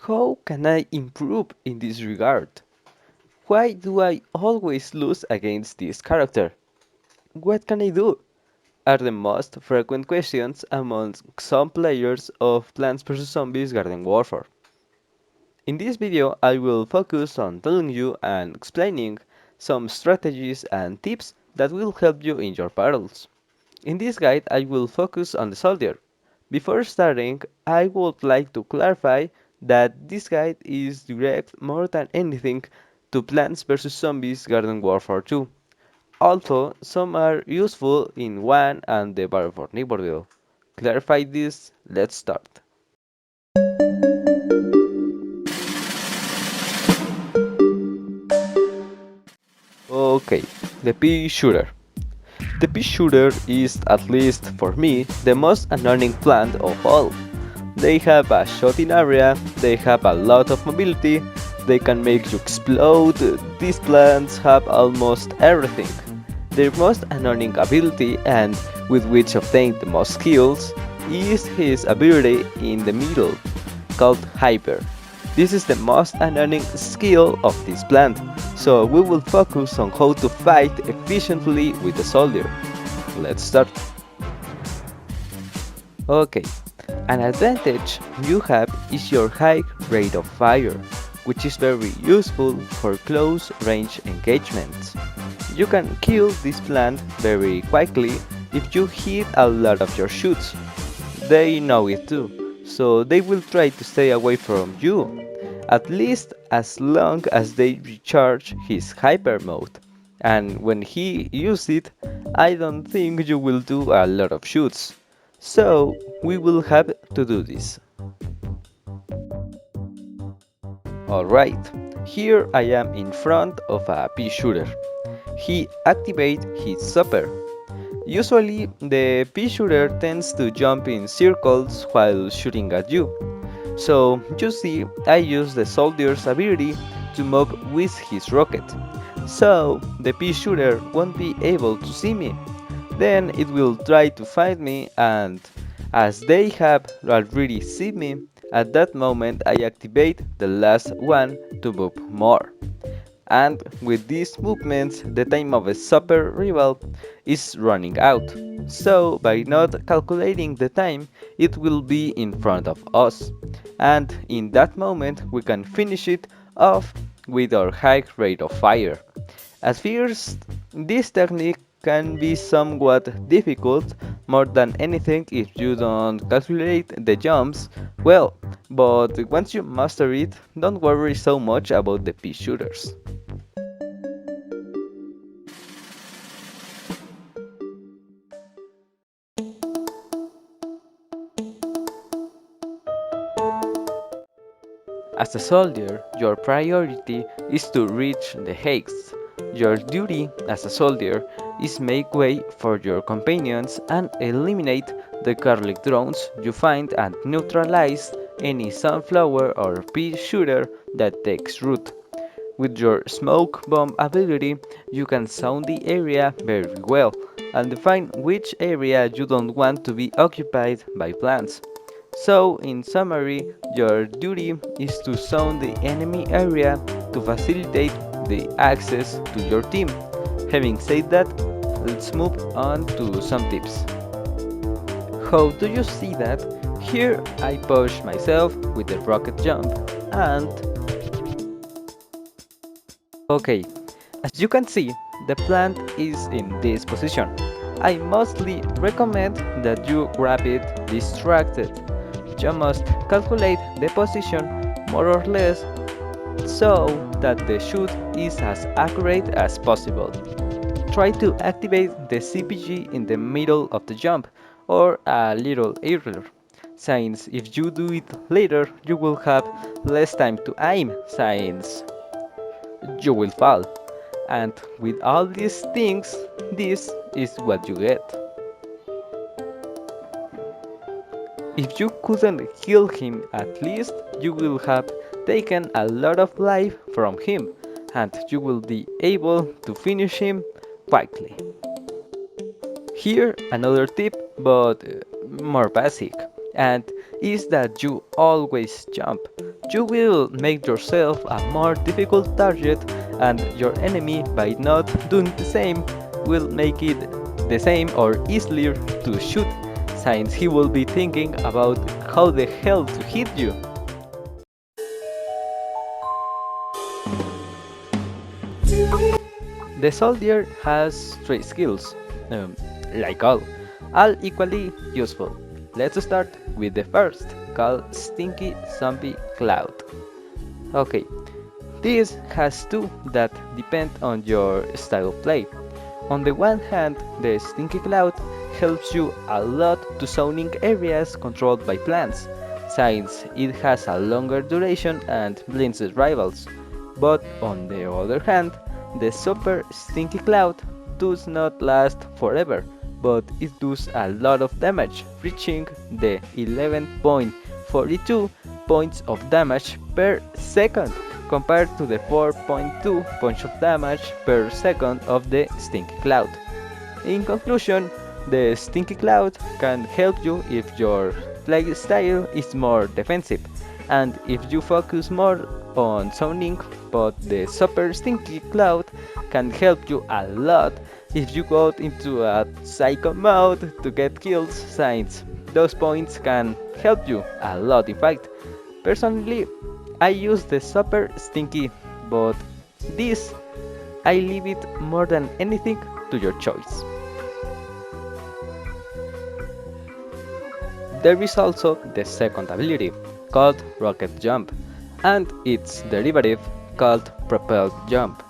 How can I improve in this regard? Why do I always lose against this character? What can I do? Are the most frequent questions among some players of Plants vs Zombies Garden Warfare. In this video, I will focus on telling you and explaining some strategies and tips that will help you in your battles. In this guide, I will focus on the soldier. Before starting, I would like to clarify that this guide is direct more than anything to Plants vs Zombies Garden Warfare 2. Although some are useful in 1 and the Battle for Neighborville. Clarify this, let's start. Okay, the pea shooter. The pea shooter is, at least for me, the most annoying plant of all. They have a shooting area, they have a lot of mobility, they can make you explode. These plants have almost everything. Their most annoying ability, and with which obtain the most kills, is his ability in the middle, called Hyper. This is the most annoying skill of this plant, so we will focus on how to fight efficiently with the soldier. Let's start. Okay, an advantage you have is your high rate of fire, which is very useful for close range engagements. You can kill this plant very quickly if you hit a lot of your shots. They know it too, so they will try to stay away from you, at least as long as they recharge his hyper mode. And when he uses it, I don't think you will do a lot of shoots. So we will have to do this. Alright, here I am in front of a pea shooter. He activates his super. Usually, the pea shooter tends to jump in circles while shooting at you. So, you see, I use the soldier's ability to move with his rocket. So, the pea shooter won't be able to see me. Then it will try to find me, and as they have already seen me, at that moment I activate the last one to move more. And with these movements, the time of a super rival is running out. So, by not calculating the time, it will be in front of us. And in that moment, we can finish it off with our high rate of fire. At first, this technique can be somewhat difficult, more than anything if you don't calculate the jumps well, but once you master it, don't worry so much about the pea shooters. As a soldier, your priority is to reach the heights. Your duty as a soldier is make way for your companions and eliminate the garlic drones you find and neutralize any sunflower or pea shooter that takes root. With your smoke bomb ability, you can sound the area very well and define which area you don't want to be occupied by plants. So, in summary, your duty is to sound the enemy area to facilitate the access to your team. Having said that, let's move on to some tips. How do you see that? Here I push myself with the rocket jump and okay, as you can see, the plant is in this position. I mostly recommend that you grab it distracted. You must calculate the position more or less so that the shoot is as accurate as possible. Try to activate the CPG in the middle of the jump or a little earlier, since if you do it later you will have less time to aim since you will fall. And with all these things, this is what you get. If you couldn't kill him, at least you will have taken a lot of life from him, and you will be able to finish him quickly. Here another tip, but more basic. and is that you always jump. You will make yourself a more difficult target, and your enemy, by not doing the same, will make it the same or easier to shoot, since he will be thinking about how the hell to hit you. The soldier has three skills, like all equally useful. Let's start with the first, called Stinky Zombie Cloud. Okay, this has two that depend on your style of play. On the one hand, the Stinky Cloud helps you a lot to zoning areas controlled by plants, since it has a longer duration and blinds the rivals. But on the other hand, the Super Stinky Cloud does not last forever, but it does a lot of damage, reaching the 11.42 points of damage per second, compared to the 4.2 points of damage per second of the Stinky Cloud. In conclusion, the Stinky Cloud can help you if your play style is more defensive, and if you focus more on zoning, but the Super Stinky Cloud can help you a lot if you go into a psycho mode to get kills, since those points can help you a lot in fight. Personally, I use the Super Stinky, but this I leave it more than anything to your choice. There is also the second ability, called Rocket Jump, and its derivative, called Propelled Jump.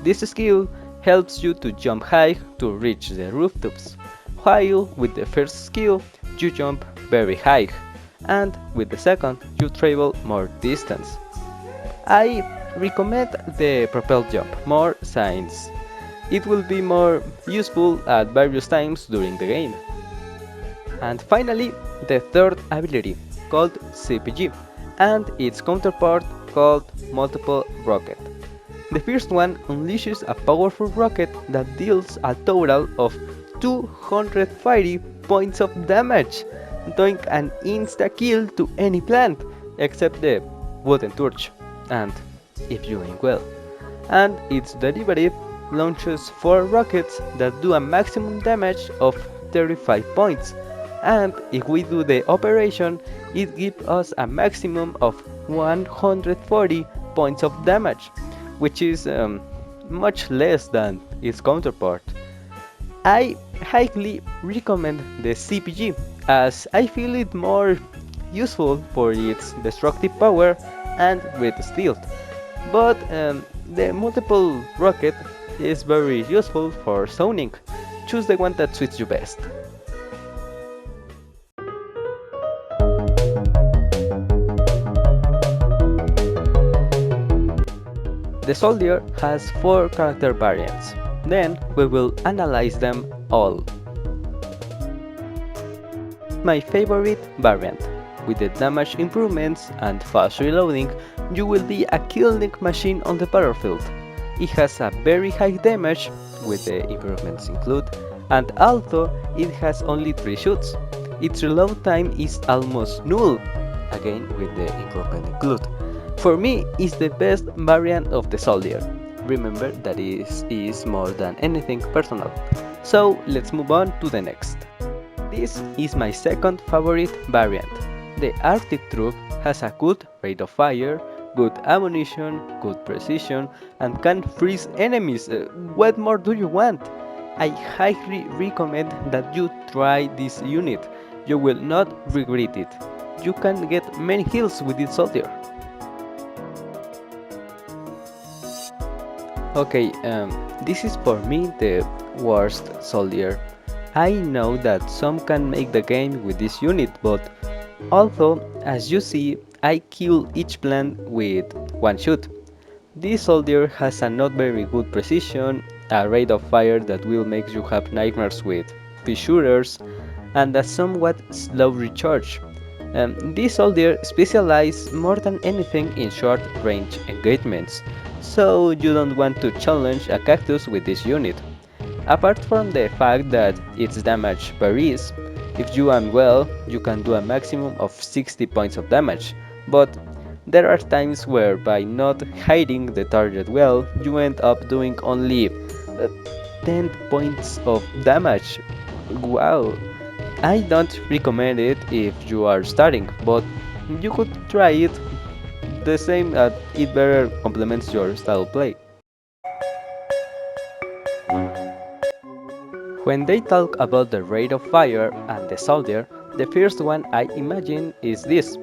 This skill helps you to jump high to reach the rooftops, while with the first skill you jump very high, and with the second you travel more distance. I recommend the Propelled Jump more, since it will be more useful at various times during the game. And finally, the third ability, called CPG, and its counterpart, called Multiple Rocket. The first one unleashes a powerful rocket that deals a total of 250 points of damage, doing an insta-kill to any plant, except the wooden torch, and if you aim well. And its derivative launches 4 rockets that do a maximum damage of 35 points, and if we do the operation, it gives us a maximum of 140 points of damage, which is much less than its counterpart. I highly recommend the CPG, as I feel it more useful for its destructive power and great stealth, but the multiple rocket is very useful for zoning. Choose the one that suits you best. The soldier has 4 character variants, then we will analyze them all. My favorite variant. With the damage improvements and fast reloading, you will be a killing machine on the battlefield. It has a very high damage, with the improvements include, and although it has only 3 shoots, its reload time is almost null, again with the improvement include. For me, it's the best variant of the soldier. Remember that it is more than anything personal. So let's move on to the next. This is my second favorite variant. The Arctic Troop has a good rate of fire, good ammunition, good precision, and can freeze enemies. What more do you want? I highly recommend that you try this unit. You will not regret it. You can get many kills with this soldier. Okay, this is for me the worst soldier. I know that some can make the game with this unit, but although, as you see, I kill each plant with one shot. This soldier has a not very good precision, a rate of fire that will make you have nightmares with pea shooters, and a somewhat slow recharge. This soldier specializes more than anything in short range engagements, so you don't want to challenge a cactus with this unit. Apart from the fact that its damage varies, If you aim well, you can do a maximum of 60 points of damage, but there are times where by not hiding the target well, you end up doing only 10 points of damage. Wow! I don't recommend it if you are starting, but you could try it. The same, it better complements your style of play. When they talk about the rate of fire and the soldier, the first one I imagine is this.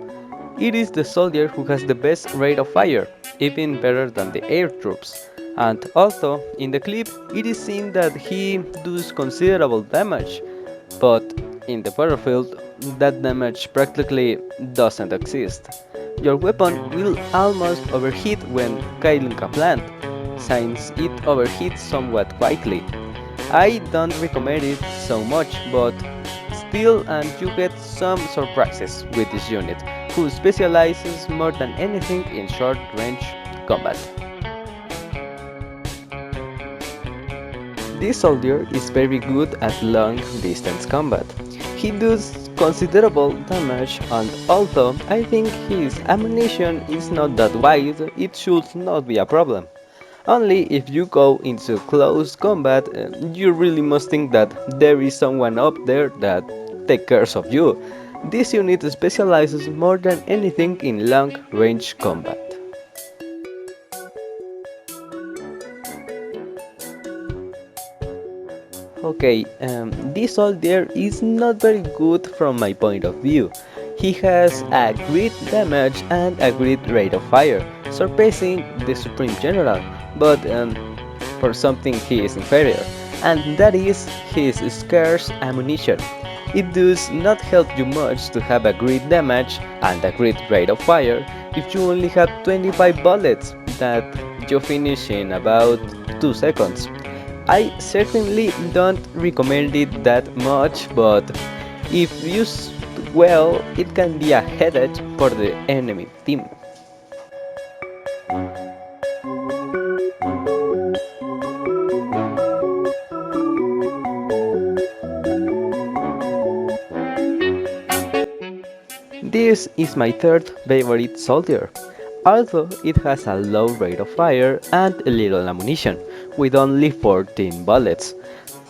It is the soldier who has the best rate of fire, even better than the air troops. And also, in the clip, it is seen that he does considerable damage, but in the battlefield, that damage practically doesn't exist. Your weapon will almost overheat when killing a plant, since it overheats somewhat quickly. I don't recommend it so much, but still, and you get some surprises with this unit, who specializes more than anything in short range combat. This soldier is very good at long distance combat. He does considerable damage, and although I think his ammunition is not that wide, it should not be a problem. Only if you go into close combat, you really must think that there is someone up there that takes care of you. This unit specializes more than anything in long range combat. Okay, this soldier is not very good from my point of view. He has a great damage and a great rate of fire, surpassing the Supreme General, but for something he is inferior, and that is his scarce ammunition. It does not help you much to have a great damage and a great rate of fire if you only have 25 bullets that you finish in about 2 seconds. I certainly don't recommend it that much, but if used well, it can be a headache for the enemy team. This is my third favorite soldier, although it has a low rate of fire and little ammunition, with only 14 bullets.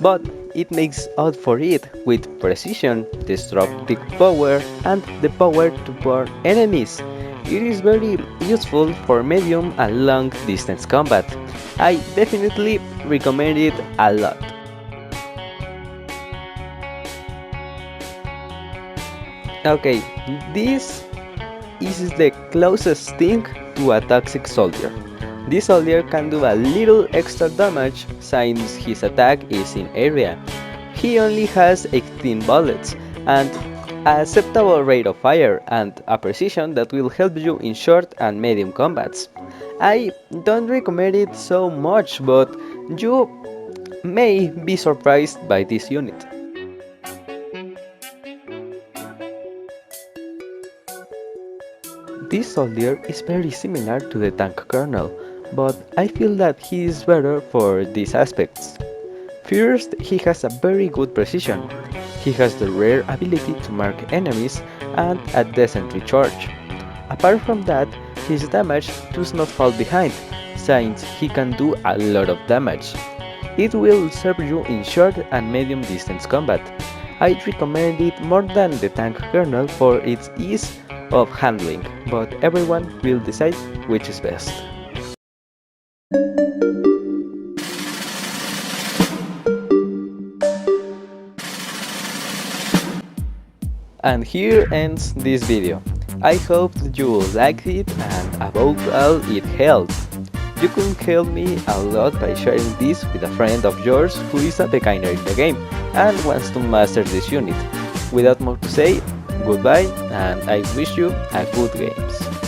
But it makes up for it with precision, destructive power, and the power to burn enemies. It is very useful for medium and long distance combat. I definitely recommend it a lot. Okay, this is the closest thing to a toxic soldier. This soldier can do a little extra damage since his attack is in area. He only has 18 bullets and a acceptable rate of fire and a precision that will help you in short and medium combats. I don't recommend it so much, but you may be surprised by this unit. This soldier is very similar to the tank colonel, but I feel that he is better for these aspects. First, he has a very good precision. He has the rare ability to mark enemies and a decent recharge. Apart from that, his damage does not fall behind, since he can do a lot of damage. It will serve you in short and medium distance combat. I recommend it more than the tank colonel for its ease of handling, but everyone will decide which is best. And here ends this video. I hope that you liked it and above all it helped. You can help me a lot by sharing this with a friend of yours who is a beginner in the game and wants to master this unit. Without more to say, goodbye and I wish you a good games.